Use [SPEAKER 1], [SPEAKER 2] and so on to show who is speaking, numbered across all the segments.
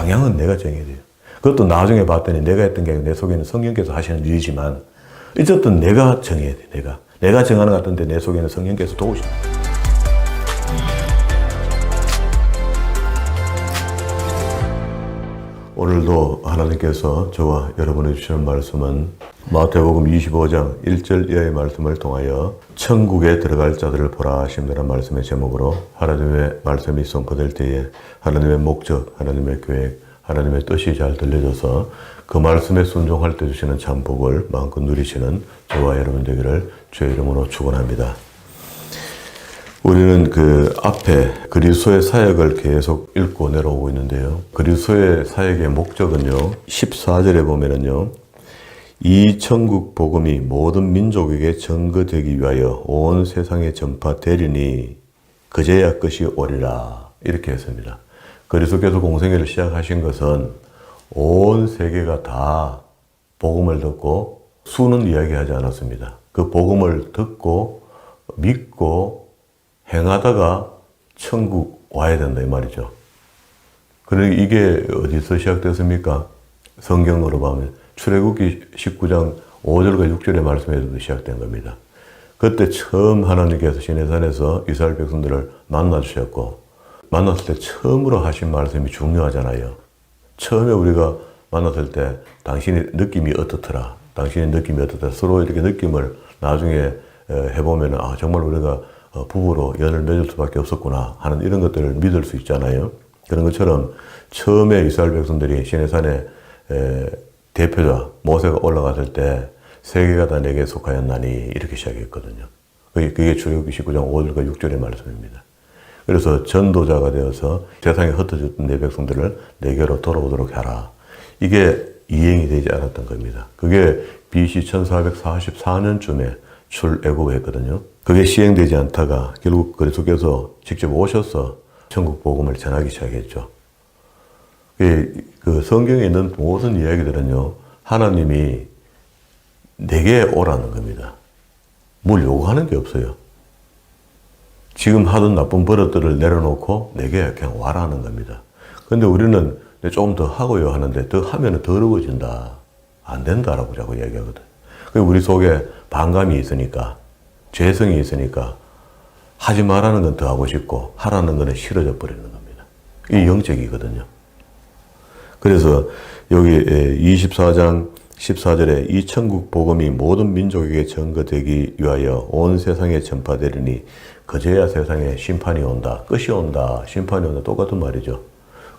[SPEAKER 1] 방향은 내가 정해야 돼요. 그것도 나중에 봤더니 내가 했던 게 아니고 내 속에는 성령께서 하시는 일이지만 어쨌든 내가 정해야 돼. 내가 정하는 것 같은데 내 속에는 성령께서 도우십니다. 오늘도 하나님께서 저와 여러분이 주시는 말씀은 마태복음 25장 1절 이하의 말씀을 통하여 천국에 들어갈 자들을 보라 하심이라는 말씀의 제목으로 하나님의 말씀이 선포될 때에 하나님의 목적, 하나님의 계획, 하나님의 뜻이 잘 들려져서 그 말씀에 순종할 때 주시는 참 복을 마음껏 누리시는 저와 여러분 되기를 주의 이름으로 축원합니다. 우리는 그 앞에 그리스도의 사역을 계속 읽고 내려오고 있는데요. 그리스도의 사역의 목적은요, 14절에 보면은요, 이 천국 복음이 모든 민족에게 전거되기 위하여 온 세상에 전파되리니 그제야 끝이 오리라. 이렇게 했습니다. 그리스도께서 공생애를 시작하신 것은 온 세계가 다 복음을 듣고 수는 이야기하지 않았습니다. 그 복음을 듣고 믿고 행하다가 천국 와야 된다 이 말이죠. 그러니 이게 어디서 시작됐습니까? 성경으로 보면 출애굽기 19장 5절과 6절의 말씀에서도 시작된 겁니다. 그때 처음 하나님께서 시내산에서 이스라엘 백성들을 만나주셨고 만났을 때 처음으로 하신 말씀이 중요하잖아요. 처음에 우리가 만났을 때 당신의 느낌이 어떻더라? 당신의 느낌이 어떻더라? 서로 이렇게 느낌을 나중에 해보면 정말 우리가 부부로 연을 맺을 수밖에 없었구나 하는 이런 것들을 믿을 수 있잖아요. 그런 것처럼 처음에 이스라엘 백성들이 시내산에 대표자 모세가 올라갔을 때 세계가 다 내게 속하였나니 이렇게 시작했거든요. 그게 출애굽기 19장 5절과 6절의 말씀입니다. 그래서 전도자가 되어서 세상에 흩어졌던 내 백성들을 내게로 돌아오도록 하라. 이게 이행이 되지 않았던 겁니다. 그게 BC 1444년쯤에 출애굽했거든요. 그게 시행되지 않다가 결국 그리스도께서 직접 오셔서 천국 복음을 전하기 시작했죠. 그 성경에 있는 모든 이야기들은요, 하나님이 내게 오라는 겁니다. 뭘 요구하는 게 없어요. 지금 하던 나쁜 버릇들을 내려놓고 내게 그냥 와라는 겁니다. 근데 우리는 조금 더 하고요 하는데 더 하면 더러워진다. 안 된다라고 자꾸 이야기하거든. 우리 속에 반감이 있으니까, 죄성이 있으니까 하지 말라는 건 더 하고 싶고 하라는 거는 싫어져 버리는 겁니다. 이게 영적이거든요. 그래서 여기 24장 14절에 이 천국 복음이 모든 민족에게 전거되기 위하여 온 세상에 전파되리니 그제야 세상에 심판이 온다. 끝이 온다. 심판이 온다. 똑같은 말이죠.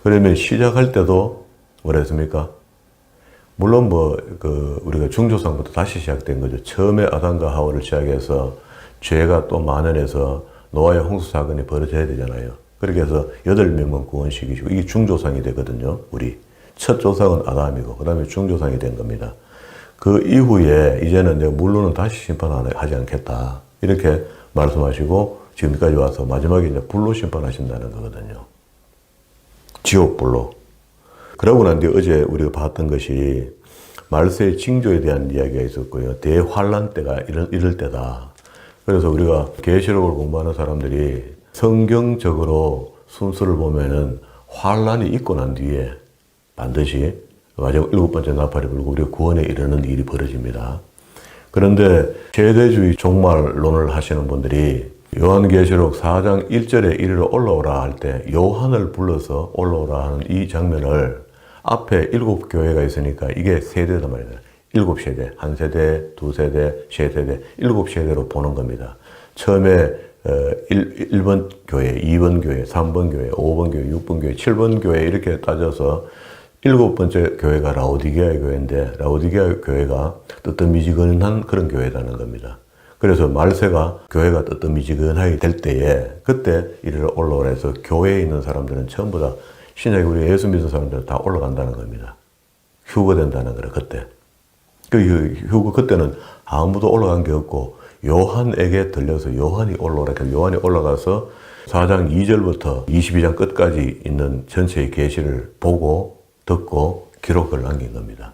[SPEAKER 1] 그러면 시작할 때도 뭐라 했습니까? 물론 우리가 중조상부터 다시 시작된 거죠. 처음에 아담과 하와를 시작해서 죄가 또 만연해서 노아의 홍수 사건이 벌어져야 되잖아요. 그렇게 해서 8명만 구원시키시고 이게 중조상이 되거든요. 우리. 첫 조상은 아담이고 그 다음에 중조상이 된 겁니다. 그 이후에 이제는 내가 물로는 다시 심판하지 않겠다. 이렇게 말씀하시고 지금까지 와서 마지막에 이제 불로 심판하신다는 거거든요. 지옥불로. 그러고 난 뒤에 어제 우리가 봤던 것이 말세의 징조에 대한 이야기가 있었고요. 대환란 때가 이럴 때다. 그래서 우리가 계시록을 공부하는 사람들이 성경적으로 순서를 보면은 환란이 있고 난 뒤에 반드시 마지막 7번째 나팔이 불고 우리가 구원에 이르는 일이 벌어집니다. 그런데 세대주의 종말론을 하시는 분들이 요한계시록 4장 1절에 이리로 올라오라 할 때 요한을 불러서 올라오라 하는 이 장면을 앞에 7교회가 있으니까 이게 세대단 말이에요. 7세대, 1세대, 2세대, 3세대, 7세대로 보는 겁니다. 처음에 1번 교회, 2번 교회, 3번 교회, 5번 교회, 6번 교회, 7번 교회 이렇게 따져서 7번째 교회가 라오디게아 교회인데 라오디게아 교회가 뜨뜻미지근한 그런 교회라는 겁니다. 그래서 말세가 교회가 뜨뜻미지근하게 될 때에 그때 이리로 올라오라 해서 교회에 있는 사람들은 전부 다 신약에 우리 예수 믿는 사람들 다 올라간다는 겁니다. 휴거된다는 거예요. 그때. 그때는 아무도 올라간 게 없고 요한에게 들려서 요한이 올라오라. 요한이 올라가서 4장 2절부터 22장 끝까지 있는 전체의 계시를 보고 듣고 기록을 남긴 겁니다.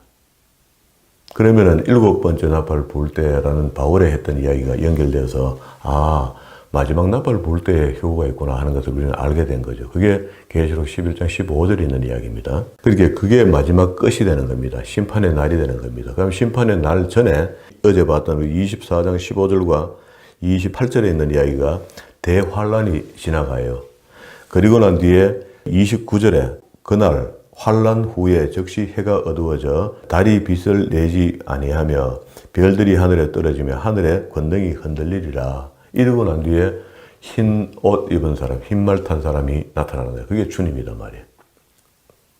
[SPEAKER 1] 그러면은 7번째 나팔을 불 때라는 바울의 했던 이야기가 연결되어서 마지막 나팔을 불 때에 효구가 있구나 하는 것을 우리는 알게 된 거죠. 그게 계시록 11장 15절에 있는 이야기입니다. 그게 마지막 끝이 되는 겁니다. 심판의 날이 되는 겁니다. 그럼 심판의 날 전에 어제 봤던 24장 15절과 28절에 있는 이야기가 대환란이 지나가요. 그리고 난 뒤에 29절에 그날 환란 후에 즉시 해가 어두워져 달이 빛을 내지 아니하며 별들이 하늘에 떨어지며 하늘의 권능이 흔들리리라. 이러고 난 뒤에 흰 옷 입은 사람, 흰 말 탄 사람이 나타나는 거예요. 그게 주님이단 말이에요.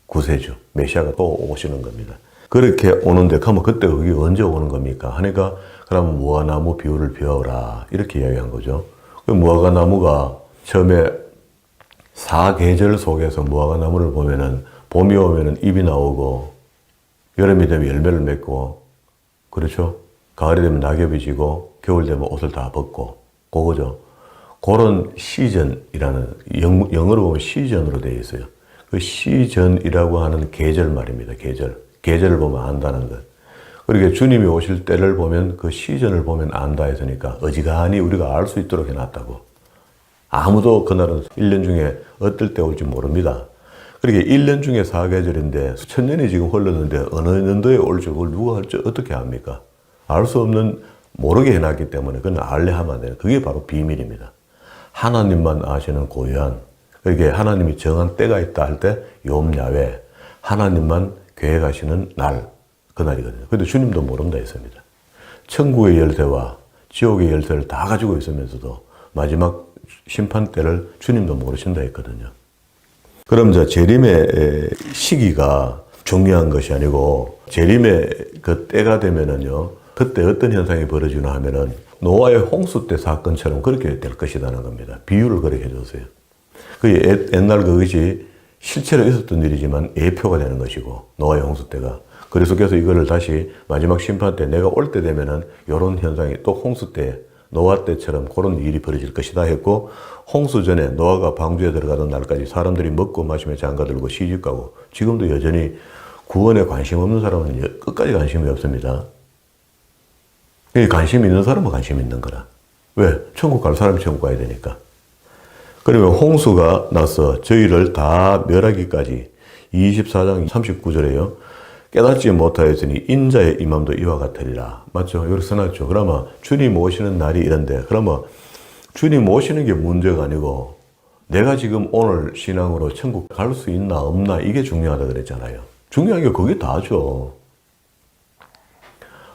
[SPEAKER 1] 구세주, 메시아가 또 오시는 겁니다. 그렇게 오는데 그러면 그때 그게 언제 오는 겁니까? 하니까 그럼 무화과나무 비유를 배워라 이렇게 이야기한 거죠. 그 무화과나무가 처음에 사계절 속에서 무화과나무를 보면은 봄이 오면은 잎이 나오고 여름이 되면 열매를 맺고 그렇죠? 가을이 되면 낙엽이 지고 겨울 되면 옷을 다 벗고 그거죠. 그런 시즌이라는 영어로 보면 시즌으로 되어 있어요. 그 시즌이라고 하는 계절 말입니다. 계절을 보면 안다는 것. 그러니까 주님이 오실 때를 보면 그 시즌을 보면 안다 했으니까 어지간히 우리가 알 수 있도록 해놨다고. 아무도 그날은 1년 중에 어떨 때 올지 모릅니다. 그러니까 1년 중에 4계절인데 수천 년이 지금 흘렀는데 어느 년도에 올지 그걸 누가 어떻게 합니까? 알 수 없는 모르게 해놨기 때문에 그건 알래 하면 안 돼요. 그게 바로 비밀입니다. 하나님만 아시는 고유한, 그러니까 하나님이 정한 때가 있다 할 때 욤야훼, 하나님만 계획하시는 날, 그날이거든요. 근데 주님도 모른다 했습니다. 천국의 열쇠와 지옥의 열쇠를 다 가지고 있으면서도 마지막 심판 때를 주님도 모르신다 했거든요. 그럼 재림의 시기가 중요한 것이 아니고 재림의 그 때가 되면은요, 그때 어떤 현상이 벌어지나 하면은 노아의 홍수 때 사건처럼 그렇게 될 것이라는 겁니다. 비유를 그렇게 해줬어요. 그 옛날 그것이 실제로 있었던 일이지만 예표가 되는 것이고 노아의 홍수 때가. 그래서 이거를 다시 마지막 심판 때 내가 올 때 되면은 이런 현상이 또 홍수 때 노아 때처럼 그런 일이 벌어질 것이다 했고, 홍수 전에 노아가 방주에 들어가던 날까지 사람들이 먹고 마시며 장가들고 시집가고, 지금도 여전히 구원에 관심 없는 사람은 끝까지 관심이 없습니다. 관심 있는 사람은 관심 있는 거라. 왜? 천국 갈 사람이 천국 가야 되니까. 그러면 홍수가 나서 저희를 다 멸하기까지 24장 39절에요. 깨닫지 못하였으니 인자의 임함도 이와 같으리라. 맞죠? 여기 써놨죠. 그러면 주님 오시는 날이 이런데, 그러면 주님 오시는 게 문제가 아니고 내가 지금 오늘 신앙으로 천국 갈 수 있나 없나 이게 중요하다 그랬잖아요. 중요한 게 그게 다죠.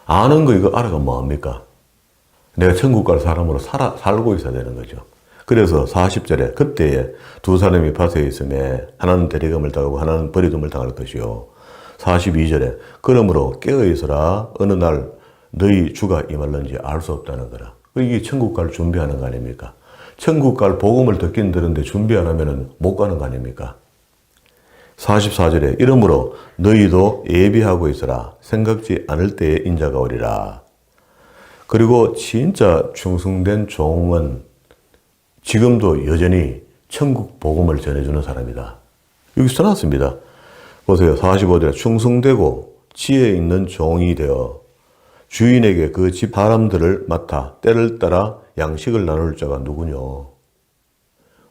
[SPEAKER 1] 아는 거 이거 알아가 뭐합니까? 내가 천국 갈 사람으로 살고 있어야 되는 거죠. 그래서 40절에 그때에 두 사람이 밭에 있음에 하나는 대리금을 당하고 하나는 버리둠을 당할 것이요. 42절에 그러므로 깨어있으라 어느 날 너희 주가 임할는지 알 수 없다는 거라. 이게 천국 갈 준비하는 거 아닙니까? 천국 갈 복음을 듣긴 들은데 준비 안 하면 못 가는 거 아닙니까? 44절에 이러므로 너희도 예비하고 있으라 생각지 않을 때에 인자가 오리라. 그리고 진짜 충성된 종은 지금도 여전히 천국 복음을 전해주는 사람이다. 여기 써놨습니다. 보세요. 45절에 충성되고 지혜 있는 종이 되어 주인에게 그 집 사람들을 맡아 때를 따라 양식을 나눌 자가 누구뇨?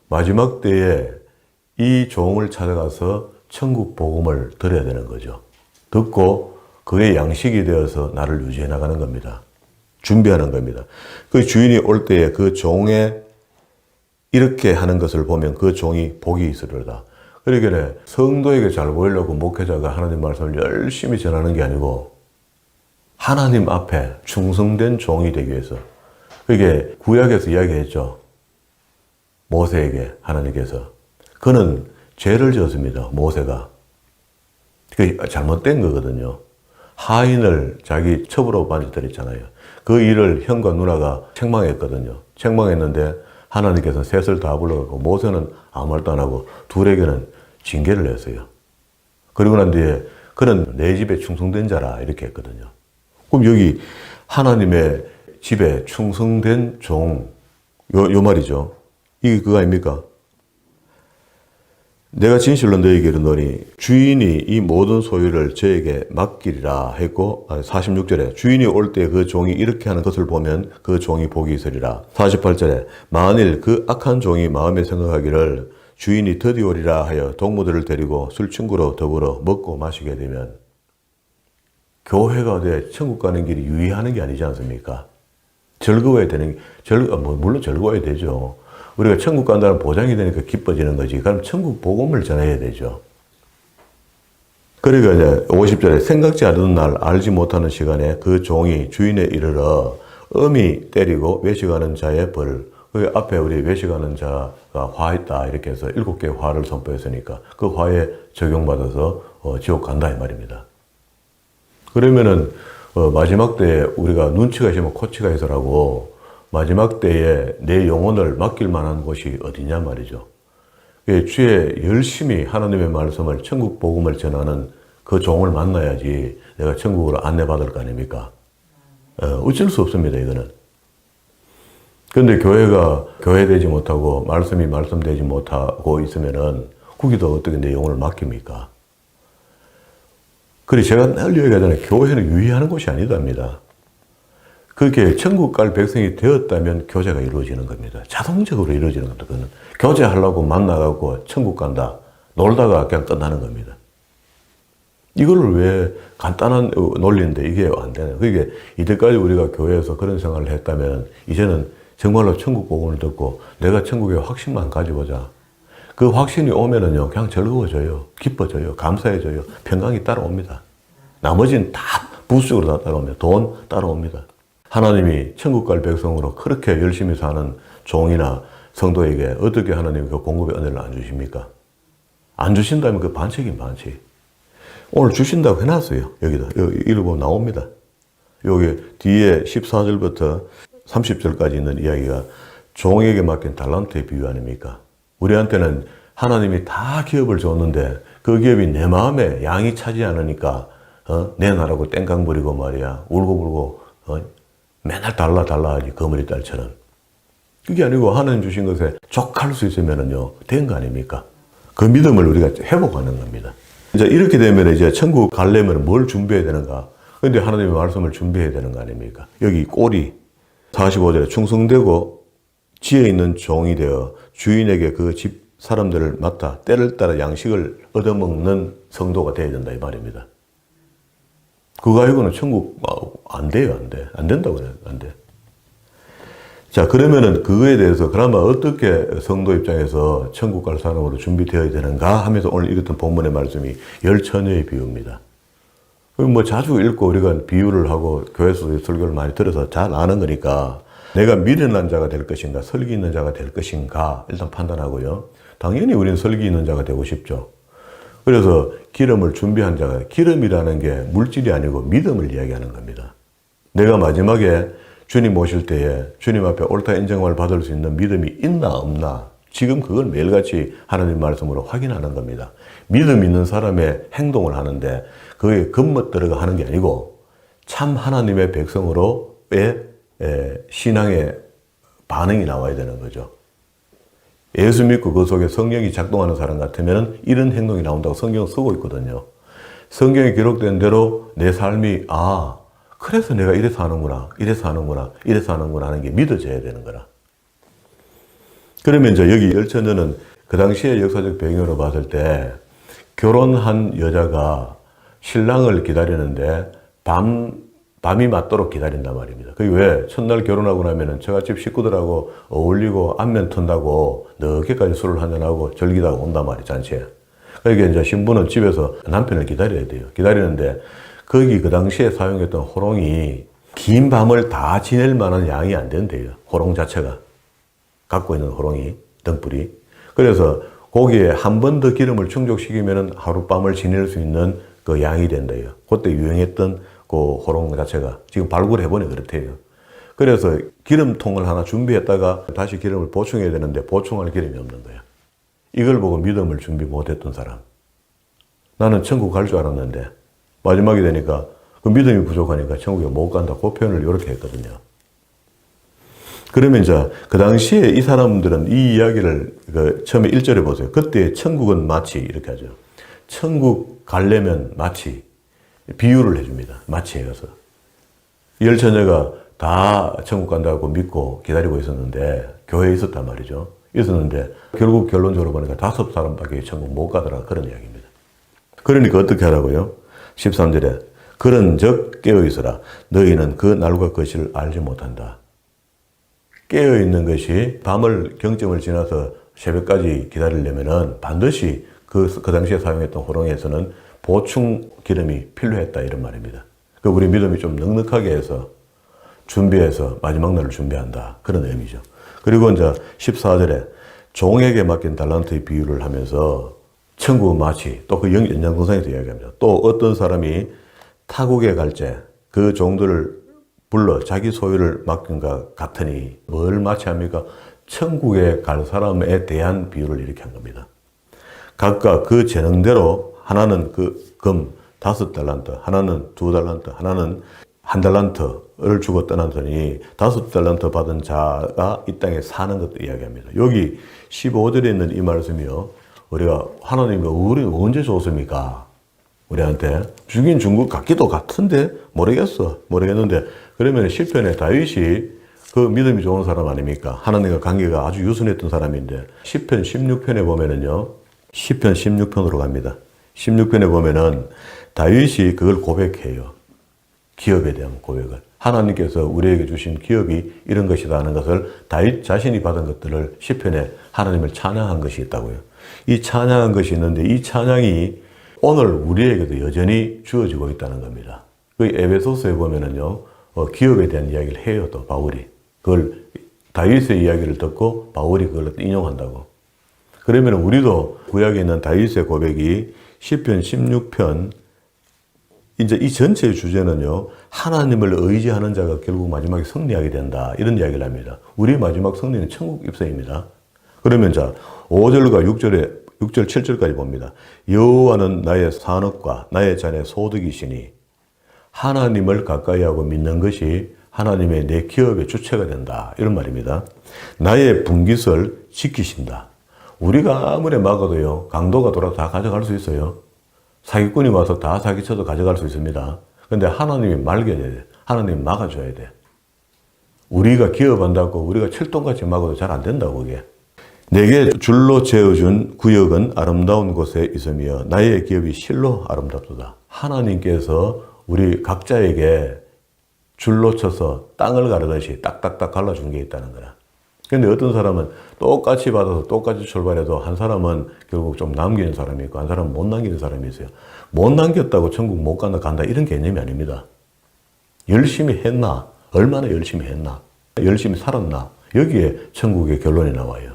[SPEAKER 1] 마지막 때에 이 종을 찾아가서 천국 복음을 들어야 되는 거죠. 듣고 그의 양식이 되어서 나를 유지해 나가는 겁니다. 준비하는 겁니다. 그 주인이 올 때에 그 종의 이렇게 하는 것을 보면 그 종이 복이 있으리로다. 그러니까 성도에게 잘 보이려고 목회자가 하나님 말씀을 열심히 전하는 게 아니고 하나님 앞에 충성된 종이 되기 위해서. 그게 구약에서 이야기했죠. 모세에게 하나님께서. 그는 죄를 지었습니다. 모세가. 그게 잘못된 거거든요. 하인을 자기 첩으로 만들었잖아요. 그 일을 형과 누나가 책망했거든요. 책망했는데 하나님께서 셋을 다 불러갖고 모세는 아무 말도 안 하고 둘에게는 징계를 했어요. 그리고 난 뒤에 그는 내 집에 충성된 자라 이렇게 했거든요. 그럼 여기 하나님의 집에 충성된 종, 요 말이죠. 이게 그거 아닙니까? 내가 진실로 너에게 이르노니 주인이 이 모든 소유를 저에게 맡기리라 했고 46절에 주인이 올 때 그 종이 이렇게 하는 것을 보면 그 종이 복이 있으리라. 48절에 만일 그 악한 종이 마음에 생각하기를 주인이 드디 오리라 하여 동무들을 데리고 술친구로 더불어 먹고 마시게 되면 교회가 돼 천국 가는 길이 유의하는 게 아니지 않습니까? 즐거워야 되는 물론 즐거워야 되죠. 우리가 천국 간다는 보장이 되니까 기뻐지는 거지. 그럼 천국 복음을 전해야 되죠. 그러니까 이제 50절에 생각지 않은 날 알지 못하는 시간에 그 종이 주인에 이르러 엄히 때리고 외식하는 자의 벌. 그 앞에 우리 외식하는 자가 화했다 이렇게 해서 7개의 화를 선포했으니까 그 화에 적용받아서 지옥 간다 이 말입니다. 그러면은 마지막 때에 우리가 눈치가 있으면 코치가 있으라고 마지막 때에 내 영혼을 맡길 만한 곳이 어디냐 말이죠. 주에 열심히 하나님의 말씀을 천국 복음을 전하는 그 종을 만나야지 내가 천국으로 안내받을 거 아닙니까? 어쩔 수 없습니다, 이거는. 그런데 교회가 교회되지 못하고 말씀이 말씀되지 못하고 있으면은 거기도 어떻게 내 영혼을 맡깁니까? 그래 제가 늘 얘기하잖아요. 교회는 유의하는 곳이 아니답니다. 그렇게 천국 갈 백성이 되었다면 교제가 이루어지는 겁니다. 자동적으로 이루어지는 겁니다. 그거는 교제하려고 만나갖고 천국 간다. 놀다가 그냥 끝나는 겁니다. 이걸 왜 간단한 논리인데 이게 안 되나요? 그게 이때까지 우리가 교회에서 그런 생활을 했다면 이제는 정말로 천국 복음을 듣고 내가 천국의 확신만 가지고자. 그 확신이 오면은요, 그냥 즐거워져요. 기뻐져요. 감사해져요. 평강이 따라옵니다. 나머지는 다 부수적으로 다 따라옵니다. 돈 따라옵니다. 하나님이 천국 갈 백성으로 그렇게 열심히 사는 종이나 성도에게 어떻게 하나님이 그 공급의 은혜를 안 주십니까? 안 주신다면 그 반칙인 반칙. 오늘 주신다고 해놨어요. 여기다. 여기 읽어보면 나옵니다. 여기 뒤에 14절부터 30절까지 있는 이야기가 종에게 맡긴 달란트의 비유 아닙니까? 우리한테는 하나님이 다 기업을 줬는데 그 기업이 내 마음에 양이 차지 않으니까 내 나라고 땡깡 부리고 말이야. 울고불고 맨날 달라 하지 거머리 딸처럼. 그게 아니고 하나님 주신 것에 족할 수 있으면은요 된 거 아닙니까? 그 믿음을 우리가 회복하는 겁니다. 이제 이렇게 되면 이제 천국 가려면 뭘 준비해야 되는가? 그런데 하나님의 말씀을 준비해야 되는 거 아닙니까? 여기 꼬리 45절에 충성되고 지혜 있는 종이 되어 주인에게 그 집 사람들을 맡아 때를 따라 양식을 얻어먹는 성도가 되어야 된다 이 말입니다. 그거 아니고는 천국 안 돼요, 안 돼. 안 된다고 그래요, 안 돼. 자, 그러면은 그거에 대해서 그나마 어떻게 성도 입장에서 천국 갈 사람으로 준비되어야 되는가 하면서 오늘 읽었던 본문의 말씀이 열처녀의 비유입니다. 뭐 자주 읽고 우리가 비유를 하고 교회에서 설교를 많이 들어서 잘 아는 거니까 내가 미련한 자가 될 것인가, 설기 있는 자가 될 것인가 일단 판단하고요. 당연히 우리는 설기 있는 자가 되고 싶죠. 그래서 기름을 준비한 자가, 기름이라는 게 물질이 아니고 믿음을 이야기하는 겁니다. 내가 마지막에 주님 오실 때에 주님 앞에 옳다 인정을 받을 수 있는 믿음이 있나 없나 지금 그걸 매일같이 하나님 말씀으로 확인하는 겁니다. 믿음 있는 사람의 행동을 하는데 그게 겉멋들어가 하는 게 아니고 참 하나님의 백성으로의 신앙의 반응이 나와야 되는 거죠. 예수 믿고 그 속에 성령이 작동하는 사람 같으면 이런 행동이 나온다고 성경은 쓰고 있거든요. 성경에 기록된 대로 내 삶이 그래서 내가 이래서 하는구나, 이래서 하는구나, 이래서 하는구나 하는 게 믿어져야 되는 거라. 그러면 이제 여기 열처녀는 그 당시에 역사적 배경으로 봤을 때 결혼한 여자가 신랑을 기다리는데 밤이 맞도록 기다린단 말입니다. 그게 왜? 첫날 결혼하고 나면은 처갓집 식구들하고 어울리고 안면 턴다고 늦게까지 술을 한잔하고 즐기다가 온단 말이에요, 잔치에. 그러니까 이제 신부는 집에서 남편을 기다려야 돼요. 기다리는데 거기 그 당시에 사용했던 호롱이 긴 밤을 다 지낼 만한 양이 안 된대요. 호롱 자체가. 갖고 있는 호롱이, 등불이. 그래서 거기에 한 번 더 기름을 충족시키면은 하룻밤을 지낼 수 있는 그 양이 된대요. 그때 유행했던 그 호롱 자체가 지금 발굴해보니 그렇대요. 그래서 기름통을 하나 준비했다가 다시 기름을 보충해야 되는데 보충할 기름이 없는 거야. 이걸 보고 믿음을 준비 못했던 사람. 나는 천국 갈 줄 알았는데 마지막이 되니까 그 믿음이 부족하니까 천국에 못 간다. 그 표현을 이렇게 했거든요. 그러면 이제 그 당시에 이 사람들은 이 이야기를 처음에 1절에 보세요. 그때 천국은 마치 이렇게 하죠. 천국 가려면 마치 비유를 해줍니다. 마치에 가서. 열 처녀가 다 천국 간다고 믿고 기다리고 있었는데 교회에 있었단 말이죠. 있었는데 결국 결론적으로 보니까 5사람밖에 천국 못 가더라 그런 이야기입니다. 그러니까 어떻게 하라고요? 13절에 그런즉 깨어있으라 너희는 그 날과 그 시를 알지 못한다. 깨어있는 것이 밤을 경점을 지나서 새벽까지 기다리려면은 반드시 그 당시에 사용했던 호롱에서는 보충 기름이 필요했다 이런 말입니다. 그 우리 믿음이 좀 넉넉하게 해서 준비해서 마지막 날을 준비한다 그런 의미죠. 그리고 이제 14절에 종에게 맡긴 달란트의 비유를 하면서 천국은 마치 또 그 연장동상에서 이야기합니다. 또 어떤 사람이 타국에 갈 때 그 종들을 불러 자기 소유를 맡긴 것 같으니 뭘 마치 합니까? 천국에 갈 사람에 대한 비유를 이렇게 한 겁니다. 각각 그 재능대로 하나는 그 금 5달란트, 하나는 2달란트, 하나는 1달란트를 주고 떠났더니 5달란트 받은 자가 이 땅에 사는 것도 이야기합니다. 여기 15절에 있는 이 말씀이요. 우리가 하나님이 우리 언제 줬습니까? 우리한테 주긴 준 것 같기도 같은데 모르겠는데 그러면 시편에 다윗이 그 믿음이 좋은 사람 아닙니까? 하나님과 관계가 아주 유순했던 사람인데 시편 16편에 보면은요. 시편 16편으로 갑니다. 16편에 보면은 다윗이 그걸 고백해요. 기업에 대한 고백을. 하나님께서 우리에게 주신 기업이 이런 것이다 하는 것을 다윗 자신이 받은 것들을 시편에 하나님을 찬양한 것이 있다고요. 이 찬양한 것이 있는데 이 찬양이 오늘 우리에게도 여전히 주어지고 있다는 겁니다. 그 에베소서에 보면은요, 기업에 대한 이야기를 해요, 또 바울이. 그걸 다윗의 이야기를 듣고 바울이 그걸 인용한다고. 그러면 우리도 구약에 있는 다윗의 고백이 시편 16편, 이제 이 전체의 주제는요, 하나님을 의지하는 자가 결국 마지막에 승리하게 된다. 이런 이야기를 합니다. 우리의 마지막 승리는 천국 입성입니다. 그러면 자, 5절과 6절, 7절까지 봅니다. 여호와는 나의 산업과 나의 잔의 소득이시니 하나님을 가까이 하고 믿는 것이 하나님의 내 기업의 주체가 된다. 이런 말입니다. 나의 분깃을 지키신다. 우리가 아무리 막아도요, 강도가 돌아서 다 가져갈 수 있어요. 사기꾼이 와서 다 사기쳐도 가져갈 수 있습니다. 근데 하나님이 말겨야 돼. 하나님이 막아줘야 돼. 우리가 기업한다고 우리가 철동같이 막아도 잘 안 된다고 그게. 내게 줄로 재어준 구역은 아름다운 곳에 있으며 나의 기업이 실로 아름답도다. 하나님께서 우리 각자에게 줄로 쳐서 땅을 가르듯이 딱딱딱 갈라준 게 있다는 거라. 근데 어떤 사람은 똑같이 받아서 똑같이 출발해도 한 사람은 결국 좀 남기는 사람이 있고 한 사람은 못 남기는 사람이 있어요. 못 남겼다고 천국 못 간다 이런 개념이 아닙니다. 열심히 했나? 얼마나 열심히 했나? 열심히 살았나? 여기에 천국의 결론이 나와요.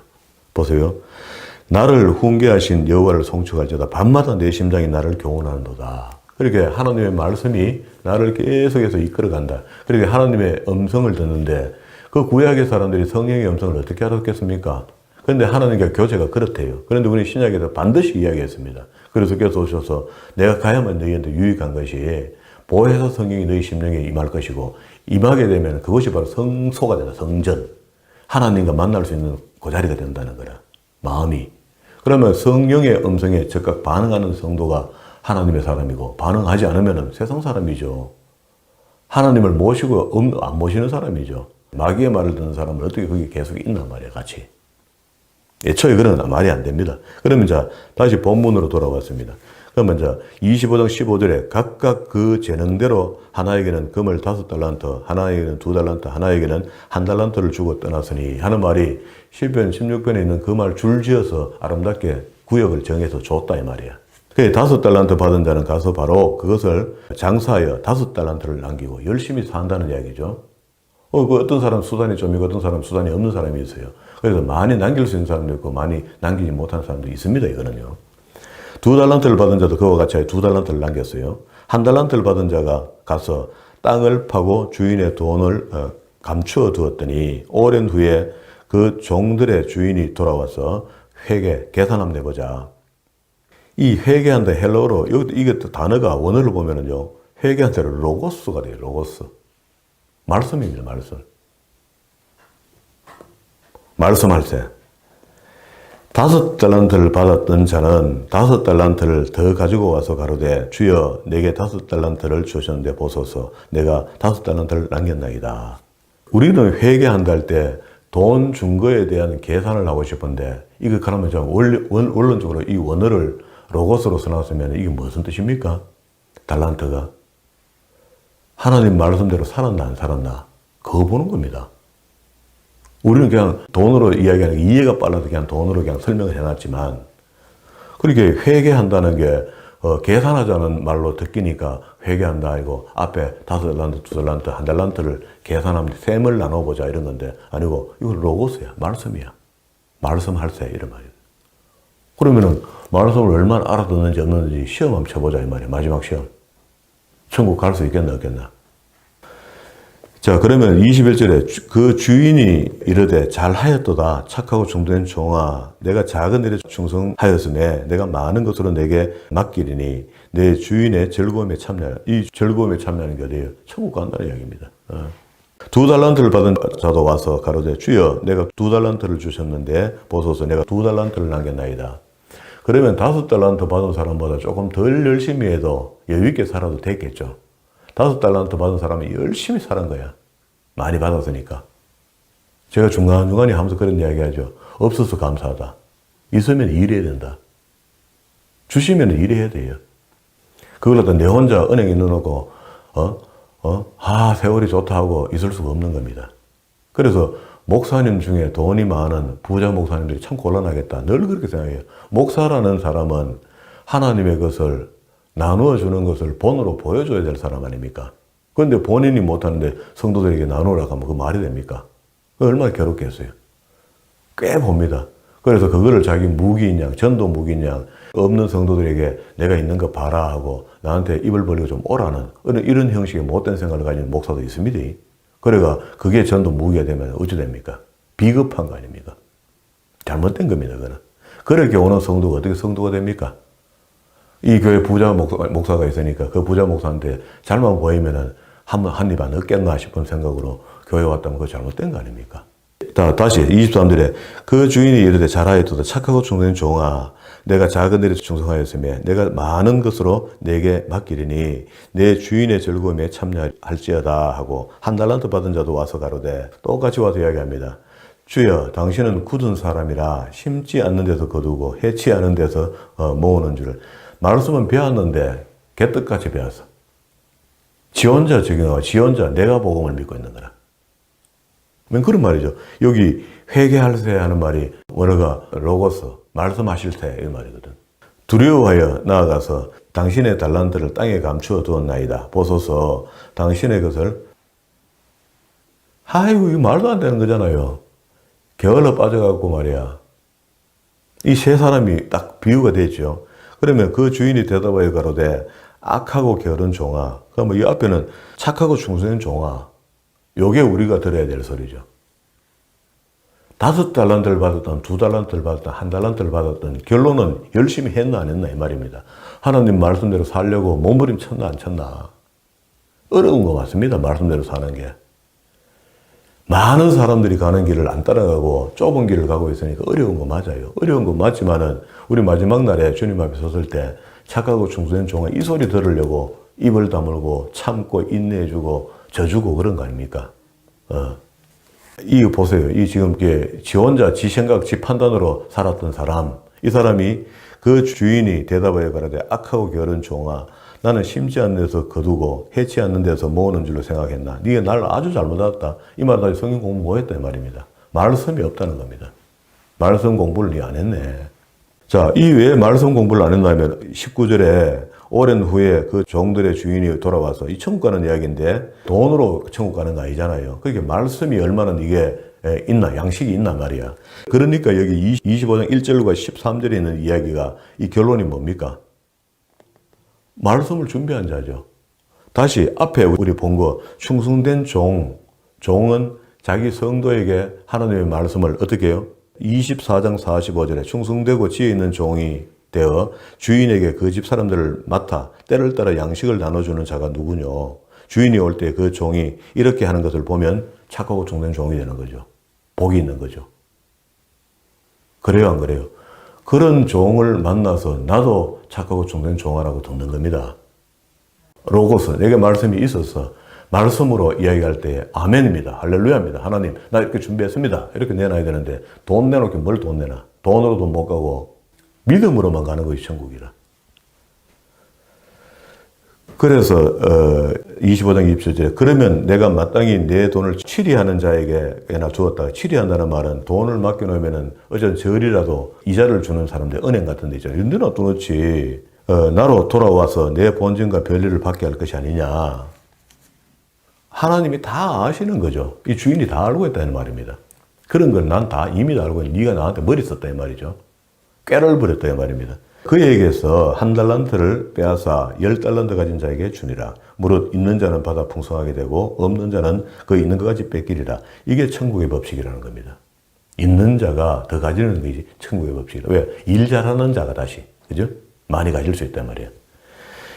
[SPEAKER 1] 보세요. 나를 훈계하신 여호와를 송축할지어다. 밤마다 내 심장이 나를 교훈하는도다. 그렇게 하나님의 말씀이 나를 계속해서 이끌어간다. 그렇게 하나님의 음성을 듣는데 그 구약의 사람들이 성령의 음성을 어떻게 알았겠습니까? 그런데 하나님과 교제가 그렇대요. 그런데 우리 신약에서 반드시 이야기했습니다. 그래서 께서 오셔서 내가 가야만 너희한테 유익한 것이 보혜사 성령이 너희 심령에 임할 것이고 임하게 되면 그것이 바로 성소가 된다. 성전. 하나님과 만날 수 있는 그 자리가 된다는 거라. 마음이. 그러면 성령의 음성에 즉각 반응하는 성도가 하나님의 사람이고 반응하지 않으면 세상 사람이죠. 하나님을 모시고 안 모시는 사람이죠. 마귀의 말을 듣는 사람은 어떻게 거기 계속 있단 말이에요, 같이. 애초에 그런 말이 안 됩니다. 그러면 자, 다시 본문으로 돌아왔습니다. 그러면 자, 25장 15절에 각각 그 재능대로 하나에게는 금을 5달란트, 하나에게는 2달란트, 하나에게는 1달란트를 주고 떠났으니 하는 말이 시편 16편에 있는 그 말 줄지어서 아름답게 구역을 정해서 줬다 이 말이야. 그 5달란트 받은 자는 가서 바로 그것을 장사하여 5달란트를 남기고 열심히 산다는 이야기죠. 그 어떤 사람 수단이 좀 있고 어떤 사람 수단이 없는 사람이 있어요. 그래서 많이 남길 수 있는 사람도 있고 많이 남기지 못하는 사람도 있습니다. 이거는요. 2달란트를 받은 자도 그와 같이 2달란트를 남겼어요. 1달란트를 받은 자가 가서 땅을 파고 주인의 돈을 감추어 두었더니 오랜 후에 그 종들의 주인이 돌아와서 계산 한번 해보자. 이 회개한다 헬로로 이게 단어가 원어를 보면은요. 회개한다는 로고스가 돼요. 로고스. 말씀입니다. 말씀. 말씀할세. 5달란트를 받았던 자는 5달란트를 더 가지고 와서 가로되 주여 내게 5달란트를 주셨는데 보소서 내가 5달란트를 남겼나이다. 우리는 회개한다 할 때 돈 준 거에 대한 계산을 하고 싶은데 이거 그러면 좀 원론적으로 이 원어를 로고스로 써놨으면 이게 무슨 뜻입니까? 달란트가 하나님 말씀대로 살았나 안 살았나 그거 보는 겁니다. 우리는 그냥 돈으로 이야기하는 게 이해가 빨라서 그냥 돈으로 그냥 설명을 해놨지만 그렇게 회개한다는 게 계산하자는 말로 듣기니까 회개한다 이거 앞에 5달란트, 2달란트, 1달란트를 계산하면 셈을 나눠보자 이런 건데 아니고 이거 로고스야 말씀이야. 말씀할세 이런 말이야. 그러면은 말씀을 얼마나 알아듣는지 없는지 시험 한번 쳐보자 이 말이야. 마지막 시험. 천국 갈 수 있겠나 없겠나. 자, 그러면 21절에 그 주인이 이르되 잘하였도다 착하고 충성된 종아 내가 작은 일에 충성하였으니 내가 많은 것으로 내게 맡기리니 내 주인의 즐거움에 참여하라. 이 즐거움에 참여하는 게 어디예요? 천국 간다는 이야기입니다. 2달란트를 받은 자도 와서 가로되 주여 내가 2달란트를 주셨는데 보소서 내가 2달란트를 남겼나이다. 그러면 5달란트 받은 사람보다 조금 덜 열심히 해도 여유 있게 살아도 됐겠죠. 5달란트 받은 사람이 열심히 사는 거야. 많이 받았으니까. 제가 중간중간에 하면서 그런 이야기 하죠. 없어서 감사하다. 있으면 일해야 된다. 주시면 일해야 돼요. 그걸 갖다 내 혼자 은행에 넣어놓고, 세월이 좋다 하고 있을 수가 없는 겁니다. 그래서 목사님 중에 돈이 많은 부자 목사님들이 참 곤란하겠다. 늘 그렇게 생각해요. 목사라는 사람은 하나님의 것을 나누어 주는 것을 본으로 보여줘야 될 사람 아닙니까? 그런데 본인이 못하는데 성도들에게 나누라고 하면 그 말이 됩니까? 얼마나 괴롭겠어요. 꽤 봅니다. 그래서 그거를 자기 무기인 양, 전도 무기인 양, 없는 성도들에게 내가 있는 거 봐라 하고 나한테 입을 벌리고 좀 오라는 이런 형식의 못된 생각을 가진 목사도 있습니다. 그래가 그게 전도 무기가 되면 어찌 됩니까? 비겁한 거 아닙니까? 잘못된 겁니다. 그거는. 그렇게 오는 성도가 어떻게 성도가 됩니까? 이 교회 부자 목사가 있으니까 그 부자 목사한테 잘못 보이면은 한 입 안 얻겠나 싶은 생각으로 교회 왔다면 그거 잘못된 거 아닙니까? 다시 23절에 그 주인이 이르되 잘하였도다 착하고 충성된 종아 내가 작은 일에 충성하였으며 내가 많은 것으로 내게 맡기리니 내 주인의 즐거움에 참여할지어다 하고 1달란트 받은 자도 와서 가로되 똑같이 와서 이야기합니다. 주여 당신은 굳은 사람이라 심지 않는 데서 거두고 해치 않은 데서 모으는 줄 말씀은 배웠는데 개떡같이 배웠어. 지 혼자 내가 복음을 믿고 있는 거라. 그런 말이죠. 여기 회개할세 하는 말이 원어가 로고스, 말씀하실세 이 말이거든. 두려워하여 나아가서 당신의 달란트를 땅에 감추어 두었나이다. 보소서 당신의 것을 이거 말도 안 되는 거잖아요. 게을러 빠져갖고 말이야. 이 세 사람이 딱 비유가 됐죠. 그러면 그 주인이 대답하여 가로되 악하고 게으른 종아. 그러면 이 앞에는 착하고 충성된 종아. 요게 우리가 들어야 될 소리죠. 5달란트를 받았던, 2달란트를 받았던, 1달란트를 받았던 결론은 열심히 했나 안 했나 이 말입니다. 하나님 말씀대로 살려고 몸부림쳤나 안 쳤나. 어려운 거 맞습니다. 말씀대로 사는 게. 많은 사람들이 가는 길을 안 따라가고 좁은 길을 가고 있으니까 어려운 거 맞아요. 어려운 거 맞지만은 우리 마지막 날에 주님 앞에 섰을 때 착하고 충성된 종아 이 소리 들으려고 입을 다물고 참고 인내해주고 져주고 그런 거 아닙니까? 이거 보세요. 이 지금 지 혼자 지 생각, 지 판단으로 살았던 사람, 이 사람이 그 주인이 대답하여 가라되 악하고 게으른 종아, 나는 심지 않는 데서 거두고 해치 않는 데서 모으는 줄로 생각했나? 네가 날 아주 잘못 알았다. 이 말은 아직 성경 공부 못 했다 이 말입니다. 말씀이 없다는 겁니다. 말씀 공부를 네가 안 했네. 자, 이 왜 말씀 공부를 안 했냐면 19절에 오랜 후에 그 종들의 주인이 돌아와서 이 천국 가는 이야기인데 돈으로 천국 가는 거 아니잖아요. 그러니까 말씀이 얼마나 이게 있나, 양식이 있나 말이야. 그러니까 여기 25장 1절과 13절에 있는 이야기가 이 결론이 뭡니까? 말씀을 준비한 자죠. 다시 앞에 우리 본 거 충성된 종은 자기 성도에게 하나님의 말씀을 어떻게 해요? 24장 45절에 충성되고 지혜 있는 종이 되어 주인에게 그 집 사람들을 맡아 때를 따라 양식을 나눠주는 자가 누구뇨? 주인이 올 때 그 종이 이렇게 하는 것을 보면 착하고 충성된 종이 되는 거죠. 복이 있는 거죠. 그래요, 안 그래요? 그런 종을 만나서 나도 착하고 충성된 종하라고 듣는 겁니다. 로고스, 내게 말씀이 있어서 말씀으로 이야기할 때 아멘입니다. 할렐루야입니다. 하나님, 나 이렇게 준비했습니다. 이렇게 내놔야 되는데 돈 내놓게 뭘 돈 내놔? 돈으로도 못 가고 믿음으로만 가는 것이 천국이라. 그래서 25장 27절에 그러면 내가 마땅히 내 돈을 취리하는 자에게나 주었다. 취리한다는 말은 돈을 맡겨놓으면 어쨌든 절이라도 이자를 주는 사람들 은행 같은 데 있잖아요. 이런 데는 또 그렇지. 나로 돌아와서 내 본전과 별일을 받게 할 것이 아니냐. 하나님이 다 아시는 거죠. 이 주인이 다 알고 있다는 말입니다. 그런 걸 난 다 이미 다 알고 있는데 네가 나한테 머리 썼다 이 말이죠. 꾀를 부렸다 이 말입니다. 그에게서 한 달란트를 빼앗아 10달란트 가진 자에게 주니라. 무릇 있는 자는 받아 풍성하게 되고 없는 자는 그 있는 것까지 뺏기리라. 이게 천국의 법칙이라는 겁니다. 있는 자가 더 가지는 것이 천국의 법칙이라. 왜? 일 잘하는 자가 다시, 그죠? 많이 가질 수 있단 말이에요.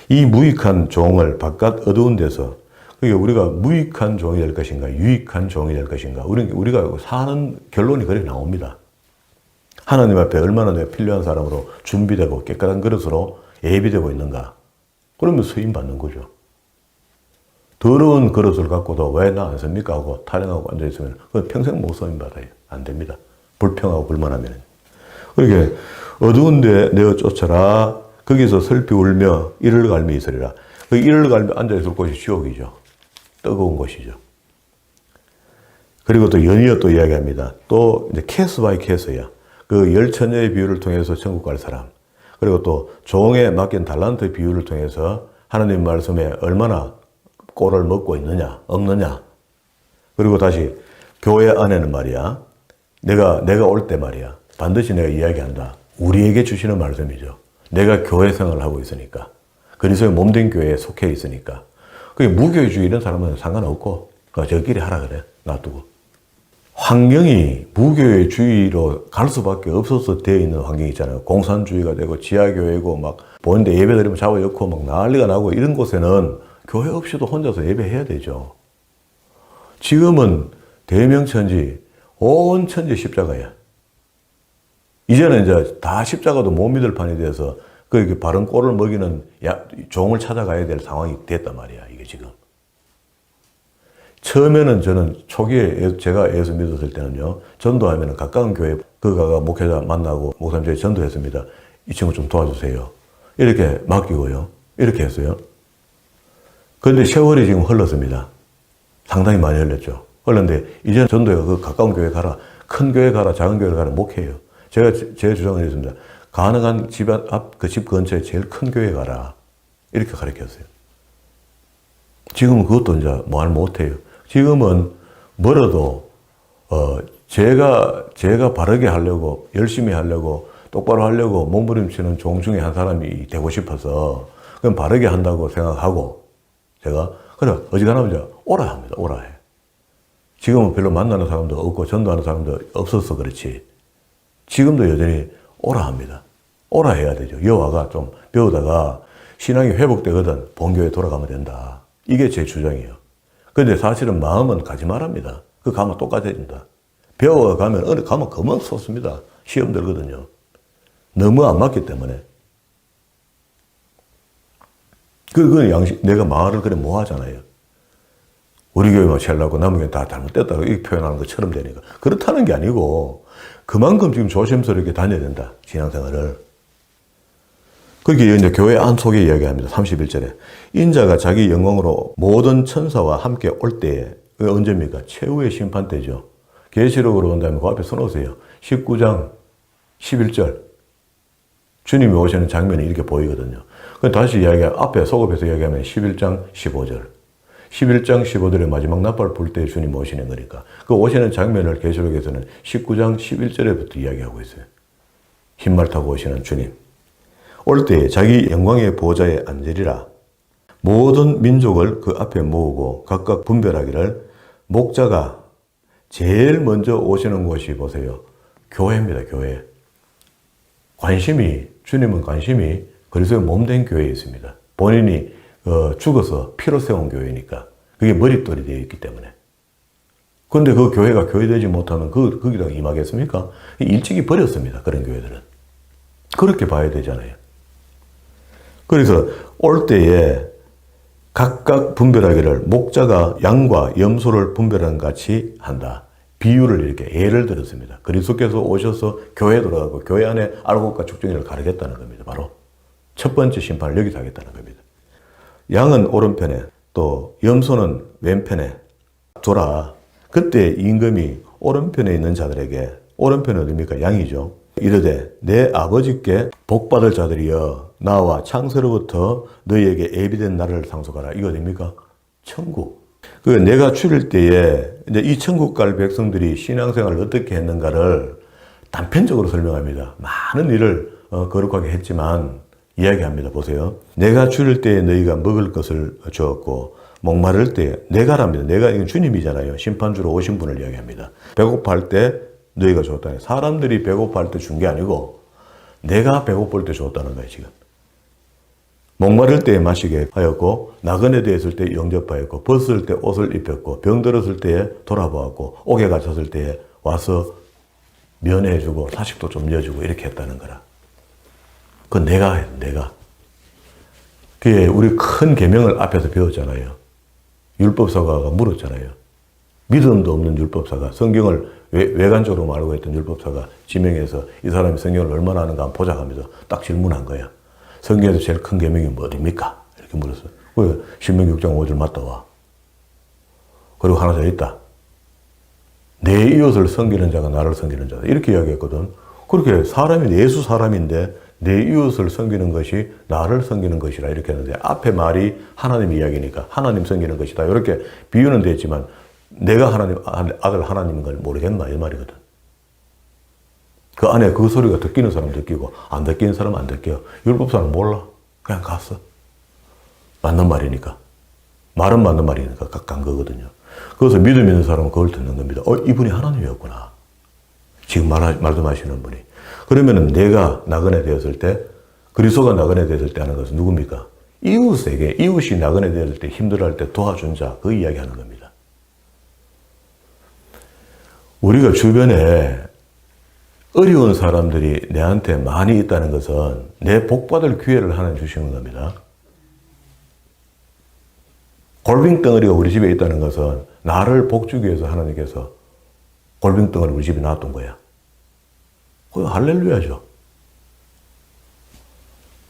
[SPEAKER 1] 이 무익한 종을 바깥 어두운 데서, 그러니까 우리가 무익한 종이 될 것인가, 유익한 종이 될 것인가, 우리가 사는 결론이 그렇게 나옵니다. 하나님 앞에 얼마나 내가 필요한 사람으로 준비되고 깨끗한 그릇으로 예비되고 있는가. 그러면 수임 받는 거죠. 더러운 그릇을 갖고도 왜 나 안 씁니까? 하고 타령하고 앉아있으면 그건 평생 못 수임 받아요. 안 됩니다. 불평하고 불만하면. 그렇게 어두운 데 내어 쫓아라. 거기서 슬피 울며 이를 갈며 있으리라. 그 이를 갈며 앉아있을 곳이 지옥이죠. 뜨거운 곳이죠. 그리고 또 연이어 또 이야기합니다. 또 이제 케이스 바이 케이스야. 그 열처녀의 비유를 통해서 천국 갈 사람, 그리고 또 종에 맡긴 달란트 비유를 통해서 하나님 말씀에 얼마나 꼴을 먹고 있느냐, 없느냐. 그리고 다시 교회 안에는 말이야, 내가 올 때 말이야, 반드시 내가 이야기한다. 우리에게 주시는 말씀이죠. 내가 교회 생활을 하고 있으니까, 그리스도의 몸된 교회에 속해 있으니까. 그게 무교회주의 이런 사람은 상관없고 저끼리 하라 그래, 놔두고. 환경이 무교회주의로 갈 수밖에 없어서 되어 있는 환경이 있잖아요. 공산주의가 되고 지하교회고 막 보는데 예배 드리면 잡아넣고 막 난리가 나고 이런 곳에는 교회 없이도 혼자서 예배해야 되죠. 지금은 대명천지, 온 천지 십자가야. 이제는 이제 다 십자가도 못 믿을 판이 돼서 그 바른 꼴을 먹이는 종을 찾아가야 될 상황이 됐단 말이야, 이게 지금. 처음에는 저는 초기에 제가 예수 믿었을 때는요, 전도하면 가까운 교회 그가가 목회자 만나고 목사님 저희 전도했습니다. 이 친구 좀 도와주세요. 이렇게 맡기고요. 이렇게 했어요. 그런데 세월이 지금 흘렀습니다. 상당히 많이 흘렀죠. 흘렀는데 이제 전도가 그 가까운 교회 가라, 큰 교회 가라, 작은 교회 가라 목회해요. 제가 제 주장을 했습니다. 가능한 집 앞 그 집 근처에 제일 큰 교회 가라. 이렇게 가르쳤어요. 지금은 그것도 이제 말 못해요. 지금은 멀어도 제가 바르게 하려고, 열심히 하려고, 똑바로 하려고 몸부림치는 종 중에 한 사람이 되고 싶어서 그럼 바르게 한다고 생각하고 제가 그래 어지간하면 이제 오라 합니다. 오라 해. 지금은 별로 만나는 사람도 없고 전도하는 사람도 없어서 그렇지. 지금도 여전히 오라 합니다. 오라 해야 되죠. 여와가 좀 배우다가 신앙이 회복되거든 본교에 돌아가면 된다. 이게 제 주장이에요. 근데 사실은 마음은 가지 말랍니다. 그 가면 똑같아진다. 배워가면 어디 가면 금방 솟습니다. 시험 들거든요. 너무 안 맞기 때문에. 그건 양식, 내가 말을 그래 뭐 하잖아요. 우리 교회만 잘나고 남은 교회는 다 잘못됐다고 이렇게 표현하는 것처럼 되니까. 그렇다는 게 아니고 그만큼 지금 조심스럽게 다녀야 된다. 신앙생활을. 거기에 이제 교회 안 속에 이야기합니다. 31절에. 인자가 자기 영광으로 모든 천사와 함께 올 때에, 그게 언제입니까? 최후의 심판 때죠. 계시록으로 본다면 그 앞에 써놓으세요. 19장 11절. 주님이 오시는 장면이 이렇게 보이거든요. 다시 앞에 소급해서 이야기하면 11장 15절. 11장 15절의 마지막 나팔 불 때 주님 오시는 거니까. 그 오시는 장면을 계시록에서는 19장 11절에부터 이야기하고 있어요. 흰말 타고 오시는 주님. 올 때 자기 영광의 보좌에 앉으리라. 모든 민족을 그 앞에 모으고 각각 분별하기를 목자가 제일 먼저 오시는 곳이 보세요. 교회입니다. 교회. 주님은 관심이 그리스도의 몸된 교회에 있습니다. 본인이 죽어서 피로 세운 교회니까 그게 머릿돌이 되어 있기 때문에. 그런데 그 교회가 교회되지 못하면 거기다가 임하겠습니까? 일찍이 버렸습니다. 그런 교회들은. 그렇게 봐야 되잖아요. 그래서 올 때에 각각 분별하기를 목자가 양과 염소를 분별하는 같이 한다. 비유를 이렇게 예를 들었습니다. 그리스도께서 오셔서 교회에 들어가고 교회 안에 알곡과 죽정이를 가르겠다는 겁니다. 바로 첫 번째 심판을 여기서 하겠다는 겁니다. 양은 오른편에 또 염소는 왼편에 두라. 그때 임금이 오른편에 있는 자들에게, 오른편은 어딥니까? 양이죠. 이르되 내 아버지께 복받을 자들이여 나와 창세로부터 너희에게 예비된 나라를 상속하라. 이거 어딥니까? 천국. 그 내가 추릴 때에 이제 이 천국 갈 백성들이 신앙생활을 어떻게 했는가를 단편적으로 설명합니다. 많은 일을 거룩하게 했지만 이야기합니다. 보세요. 내가 추릴 때에 너희가 먹을 것을 주었고 목마를 때에 내가랍니다. 내가 이건 주님이잖아요. 심판주로 오신 분을 이야기합니다. 배고파할 때 너희가 줬다니. 사람들이 배고파할 때 준 게 아니고 내가 배고플 때 줬다는 거예요. 지금. 목마를 때에 마시게 하였고 나그네 되었을 때 영접하였고 벗을 때 옷을 입혔고 병들었을 때에 돌아보았고 옥에 갇혔을 때에 와서 면회해주고 사식도 좀 여주고 이렇게 했다는 거라. 그건 내가 해요. 내가. 그게 우리 큰 계명을 앞에서 배웠잖아요. 율법사가가 물었잖아요. 믿음도 없는 율법사가 성경을 외관적으로 말하고 했던 율법사가 지명해서 이 사람이 성경을 얼마나 아는가 한번 보자 하면서 딱 질문한 거야. 성경에서 제일 큰 계명이 어디입니까? 이렇게 물었어요. 왜? 신명기 6장 5절 맞다 와. 그리고 하나 더 있다. 내 이웃을 섬기는 자가 나를 섬기는 자다. 이렇게 이야기했거든. 그렇게 사람이 예수 사람인데 내 이웃을 섬기는 것이 나를 섬기는 것이라 이렇게 했는데 앞에 말이 하나님 이야기니까 하나님 섬기는 것이다. 이렇게 비유는 됐지만 내가 하나님 아들 하나님인 걸 모르겠나 이 말이거든. 그 안에 그 소리가 듣기는 사람 듣기고 안 듣기는 사람 안 듣게요. 율법사는 몰라. 그냥 갔어. 맞는 말이니까. 말은 맞는 말이니까 간 거거든요. 그래서 믿음 있는 사람은 그걸 듣는 겁니다. 이분이 하나님이었구나. 지금 말씀하시는 분이. 그러면은 내가 나그네 되었을 때, 그리스도가 나그네 되었을 때 하는 것은 누굽니까? 이웃에게, 이웃이 나그네 되었을 때 힘들어할 때 도와준 자, 그 이야기 하는 겁니다. 우리가 주변에 어려운 사람들이 내한테 많이 있다는 것은 내 복받을 기회를 하나 주시는 겁니다. 골빙덩어리가 우리 집에 있다는 것은 나를 복주기 위해서 하나님께서 골빙덩어리를 우리 집에 놔둔 거야. 그거 할렐루야죠.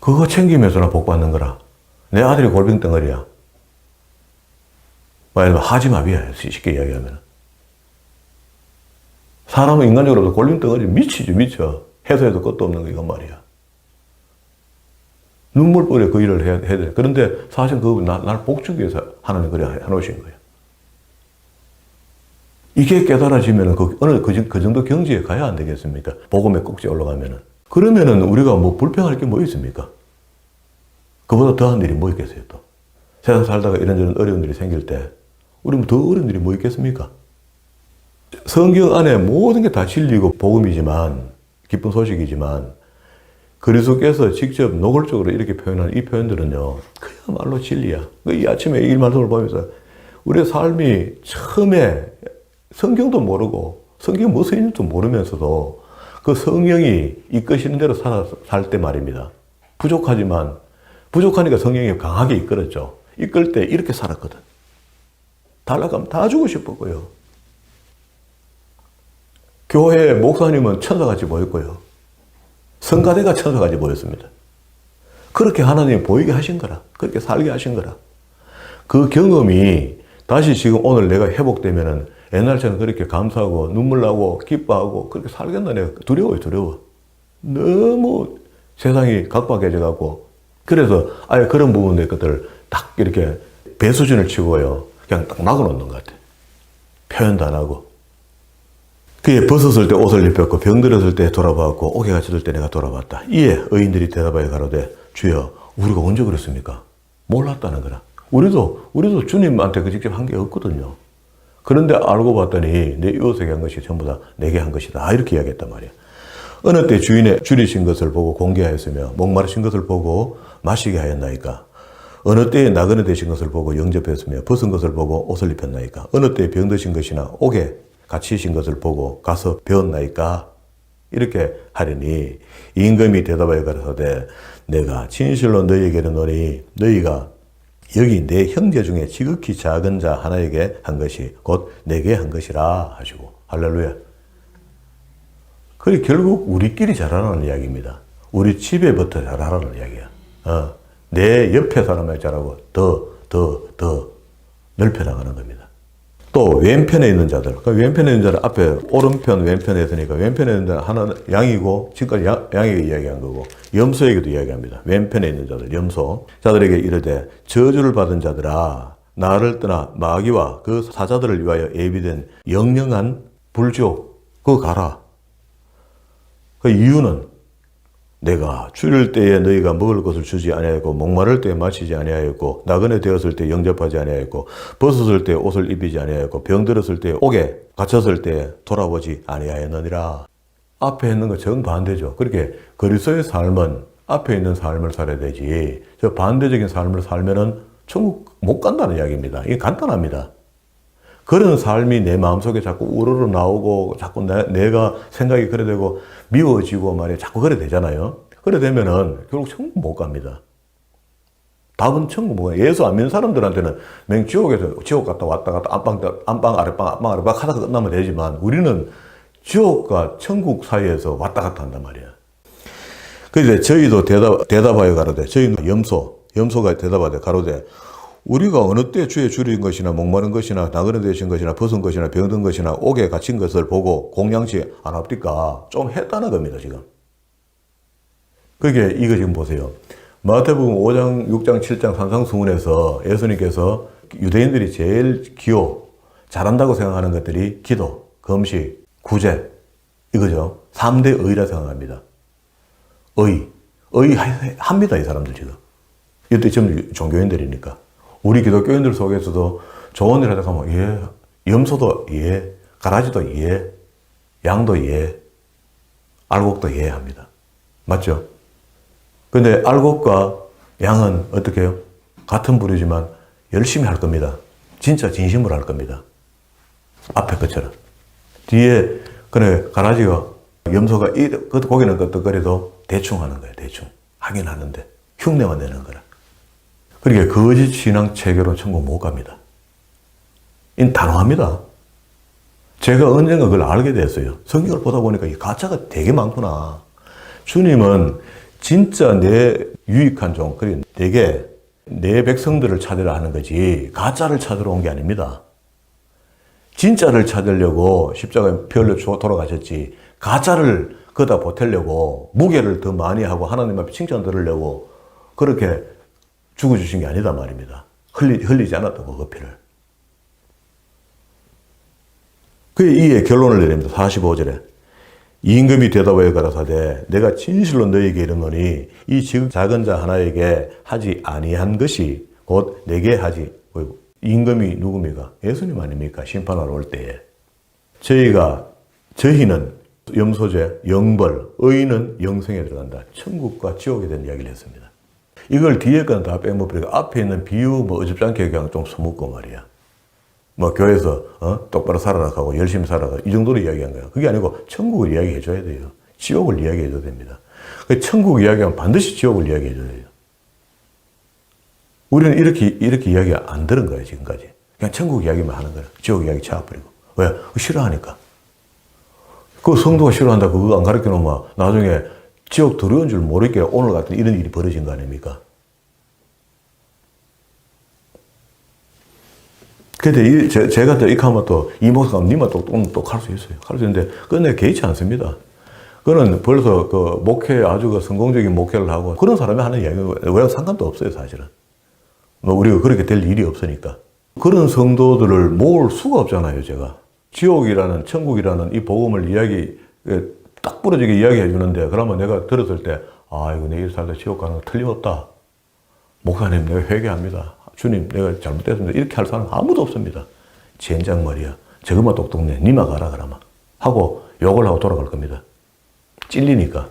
[SPEAKER 1] 그거 챙기면서 나 복받는 거라. 내 아들이 골빙덩어리야. 하지마비야. 쉽게 이야기하면. 사람은 인간적으로 골빙덩어리 미치죠. 미쳐. 해서 해도 끝도 없는 거 이건 말이야. 눈물벌에 그 일을 해야 돼. 그런데 사실 그거 날 복주기 위해서 하나님 그래 해놓으신 거예요. 이게 깨달아지면 어느 그 정도 경지에 가야 안 되겠습니까? 복음의 꼭지에 올라가면은. 그러면은 우리가 뭐 불평할 게 뭐 있습니까? 그보다 더한 일이 뭐 있겠어요, 또. 세상 살다가 이런저런 어려운 일이 생길 때, 우리 더 어려운 일이 뭐 있겠습니까? 성경 안에 모든 게 다 진리고 복음이지만, 기쁜 소식이지만, 그리스도께서 직접 노골적으로 이렇게 표현하는 이 표현들은요, 그야말로 진리야. 이 아침에 이 말씀을 보면서, 우리의 삶이 처음에 성경도 모르고, 성경 뭐 써있는지도 모르면서도, 그 성령이 이끄시는 대로 살 때 말입니다. 부족하니까 성령이 강하게 이끌었죠. 이끌 때 이렇게 살았거든. 달라가면 다 주고 싶었고요. 교회 목사님은 천사같이 보였고요. 성가대가 천사같이 보였습니다. 그렇게 하나님이 보이게 하신 거라. 그렇게 살게 하신 거라. 그 경험이 다시 지금 오늘 내가 회복되면은 옛날처럼 그렇게 감사하고 눈물 나고 기뻐하고 그렇게 살겠나 내가 두려워요. 너무 세상이 각박해져 갖고 그래서 아예 그런 부분의 것들 딱 이렇게 배수진을 치고요. 그냥 딱 막아놓는 것 같아. 표현도 안 하고. 그에 벗었을 때 옷을 입혔고 병들었을 때 돌아봤고 옥에 갇혔을 때 내가 돌아봤다. 이에 의인들이 대답하여 가로되 주여 우리가 언제 그랬습니까? 몰랐다는 거라. 우리도 주님한테 그 직접 한 게 없거든요. 그런데 알고 봤더니 내 이웃에게 한 것이 전부 다 내게 한 것이다. 이렇게 이야기했단 말이야. 어느 때 주인의 줄이신 것을 보고 공개하였으며 목마르신 것을 보고 마시게 하였나이까. 어느 때에 나그네 되신 것을 보고 영접했으며 벗은 것을 보고 옷을 입혔나이까? 어느 때에 병드신 것이나 옥에 갇히신 것을 보고 가서 배웠나이까? 이렇게 하려니 임금이 대답하여 가라사대 내가 진실로 너희에게 이르노니 너희가 여기 내 형제 중에 지극히 작은 자 하나에게 한 것이 곧 내게 한 것이라 하시고 할렐루야. 그리 결국 우리끼리 잘하라는 이야기입니다. 우리 집에부터 잘하라는 이야기야. 내 옆에 사람에게 잘하고 더 넓혀나가는 겁니다. 또 왼편에 있는 자들, 그 왼편에 있는 자들 앞에 오른편 왼편에 있으니까 왼편에 있는 자는 하나는 양이고 지금까지 양에게 이야기한 거고 염소에게도 이야기합니다. 왼편에 있는 자들 염소 자들에게 이르되 저주를 받은 자들아 나를 떠나 마귀와 그 사자들을 위하여 예비된 영영한 불지옥 그거 가라. 그 이유는 내가 줄일 때에 너희가 먹을 것을 주지 아니하였고 목마를 때에 마시지 아니하였고 나그네 되었을 때 영접하지 아니하였고 벗었을 때 옷을 입히지 아니하였고 병들었을 때 옥에 갇혔을 때 돌아보지 아니하였느니라. 앞에 있는 거 정반대죠. 그렇게 그리스도의 삶은 앞에 있는 삶을 살아야 되지 저 반대적인 삶을 살면은 천국 못 간다는 이야기입니다. 이게 간단합니다. 그런 삶이 내 마음속에 자꾸 우러러 나오고 자꾸 내가 생각이 그래 되고 미워지고 말이야 자꾸 그래 되잖아요. 그래 되면은 결국 천국 못 갑니다. 답은 천국 못 가요. 예수 안 믿는 사람들한테는 맹지옥에서 지옥 갔다 왔다 갔다 안방 아래방 하다가 끝나면 되지만 우리는 지옥과 천국 사이에서 왔다 갔다 한단 말이야. 그래서 저희도 대답하여 가로되 저희는 염소가 대답하되 가로되 우리가 어느 때 주에 줄인 것이나 목마른 것이나 나그네 되신 것이나 벗은 것이나 병든 것이나 옥에 갇힌 것을 보고 공양치 안 합니까? 좀 했다는 겁니다, 지금. 그게 이거 지금 보세요. 마태복음 5장, 6장, 7장 산상수훈에서 예수님께서 유대인들이 제일 잘한다고 생각하는 것들이 기도, 금식, 구제, 이거죠. 3대 의라 생각합니다. 합니다, 이 사람들 지금. 이때 지금 종교인들이니까. 우리 기독교인들 속에서도 좋은 일 하다가 하면 염소도 가라지도 양도 알곡도 합니다. 맞죠? 근데 알곡과 양은 어떻게 해요? 같은 부류지만 열심히 할 겁니다. 진짜 진심으로 할 겁니다. 앞에 것처럼. 뒤에 가라지가 염소가 고기는 끄떡거려도 대충 하는 거예요. 대충. 하긴 하는데 흉내만 내는 거라. 그러니까 거짓 신앙 체계로 천국 못 갑니다. 이 단호합니다. 제가 언젠가 그걸 알게 됐어요. 성경을 보다 보니까 이 가짜가 되게 많구나. 주님은 진짜 내 유익한 종, 그리고 내 백성들을 찾으라 하는 거지 가짜를 찾으러 온 게 아닙니다. 진짜를 찾으려고 십자가에 피 흘려 돌아가셨지 가짜를 거기다 보태려고 무게를 더 많이 하고 하나님 앞에 칭찬 들으려고 그렇게 죽어주신 게 아니다 말입니다. 흘리지 않았다고 그 피를. 그에 이에 결론을 내립니다. 45절에 임금이 대답하여 가라사대 내가 진실로 너희에게 이르노니 이 지극 작은 자 하나에게 하지 아니한 것이 곧 내게 하지. 임금이 누굽니까? 예수님 아닙니까? 심판하러 올 때에 저희는 염소죄, 영벌, 의인은 영생에 들어간다. 천국과 지옥에 대한 이야기를 했습니다. 이걸 뒤에 건 다 빼먹으니까 앞에 있는 비유 어줍잖게 그냥 좀 써먹고 말이야. 교회에서 똑바로 살아라 하고 열심히 살아라 이 정도로 이야기한 거야. 그게 아니고 천국을 이야기해 줘야 돼요. 지옥을 이야기해 줘야 됩니다. 천국 이야기하면 반드시 지옥을 이야기해 줘야 돼요. 우리는 이렇게 이야기 안 들은 거예요, 지금까지. 그냥 천국 이야기만 하는 거예요. 지옥 이야기 차버리고. 왜? 싫어하니까. 그 성도가 싫어한다 그거 안 가르쳐 놓으면 나중에 지옥 들어온 줄 모르게 오늘 같은 이런 일이 벌어진 거 아닙니까? 근데 제가 또 이렇게 하면 또 이 목사가 니만 또 할 수 있어요. 할 수 있는데 끝내 개의치 않습니다. 그거는 벌써 목회 아주 성공적인 목회를 하고 그런 사람이 하는 이야기가 왜 상관도 없어요, 사실은. 우리가 그렇게 될 일이 없으니까. 그런 성도들을 모을 수가 없잖아요, 제가. 지옥이라는, 천국이라는 이 복음을 딱 부러지게 이야기해 주는데, 그러면 내가 들었을 때, 이거 내일 살다 지옥 가는 거 틀림없다. 목사님, 내가 회개합니다. 주님, 내가 잘못했습니다. 이렇게 할 사람 아무도 없습니다. 젠장 말이야. 저것만 똑똑내. 니마 가라, 그러면. 하고, 욕을 하고 돌아갈 겁니다. 찔리니까.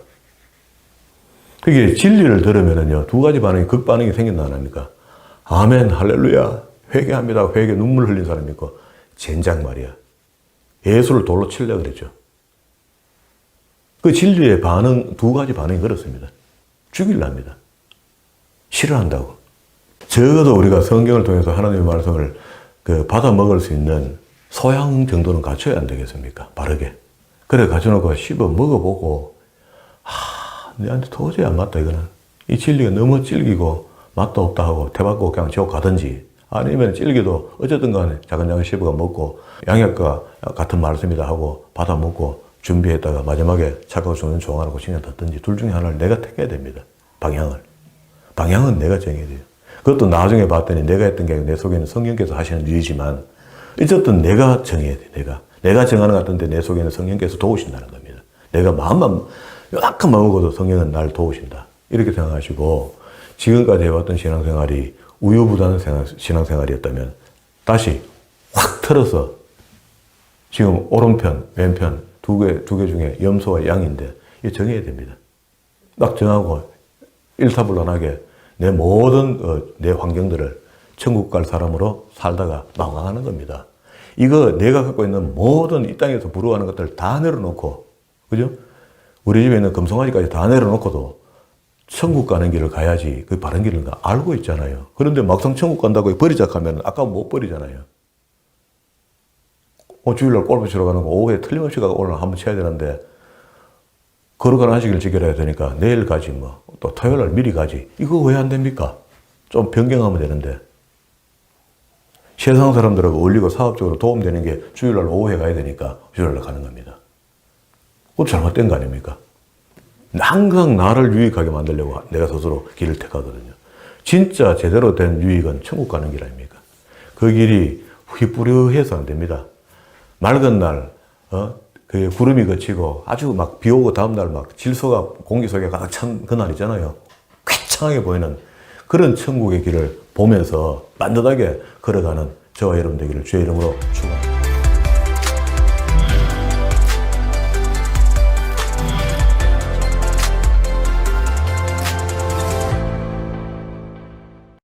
[SPEAKER 1] 그게 진리를 들으면은요, 두 가지 반응이, 극반응이 생긴다, 안 합니까? 아멘, 할렐루야, 회개합니다. 회개 눈물 흘린 사람이 있고, 젠장 말이야. 예수를 돌로 치려고 그랬죠. 그 진리의 반응, 두 가지 반응이 그렇습니다. 죽일랍니다. 싫어한다고. 적어도 우리가 성경을 통해서 하나님의 말씀을 받아 먹을 수 있는 소양 정도는 갖춰야 안 되겠습니까? 바르게. 그래 갖춰놓고 씹어 먹어보고, 내한테 도저히 안 맞다, 이거는. 이 진리가 너무 질기고 맛도 없다 하고 태받고 그냥 지옥 가든지, 아니면 질기도 어쨌든 간에 작은 씹어가 먹고 양약과 같은 말씀이다 하고 받아 먹고 준비했다가 마지막에 착하고 죽는 종하라고 신경 듣든지 둘 중에 하나를 내가 택해야 됩니다. 방향은 내가 정해야 돼요. 그것도 나중에 봤더니 내가 했던 게 아니고 내 속에는 성령께서 하시는 일이지만 어쨌든 내가 정해야 돼. 내가 정하는 것 같은데 내 속에는 성령께서 도우신다는 겁니다. 내가 마음만 약간 먹어도 성령은 날 도우신다. 이렇게 생각하시고 지금까지 해왔던 신앙생활이 우유부단한 신앙생활이었다면 다시 확 틀어서 지금 오른편, 왼편 두 개 중에 염소와 양인데 이거 정해야 됩니다. 딱 정하고 일타불란하게 내 모든 내 환경들을 천국 갈 사람으로 살다가 망각하는 겁니다. 이거 내가 갖고 있는 모든 이 땅에서 부러워하는 것들 다 내려놓고, 그죠? 우리 집에 있는 금송아지까지 다 내려놓고도 천국 가는 길을 가야지 그 바른 길을 알고 있잖아요. 그런데 막상 천국 간다고 버리자 하면 아까 못 버리잖아요. 주일날 골프 치러 가는 거 오후에 틀림없이 가고 오늘 한번 쳐야 되는데 거룩한 안식일 지켜야 되니까 내일 가지 뭐 또 토요일날 미리 가지. 이거 왜 안 됩니까? 좀 변경하면 되는데. 세상 사람들하고 어울리고 사업적으로 도움되는 게 주일날 오후에 가야 되니까 주일날 가는 겁니다. 그거 잘못된 거 아닙니까? 항상 나를 유익하게 만들려고 내가 스스로 길을 택하거든요. 진짜 제대로 된 유익은 천국 가는 길 아닙니까? 그 길이 휘뿌려해서 안 됩니다. 맑은 날, 그 구름이 그치고 아주 막 비 오고 다음날 막 질소가 공기 속에 가득 찬 그날 있잖아요. 쾌창하게 보이는 그런 천국의 길을 보면서 만듯하게 걸어가는 저와 여러분 되기를 주의 이름으로 축원합니다.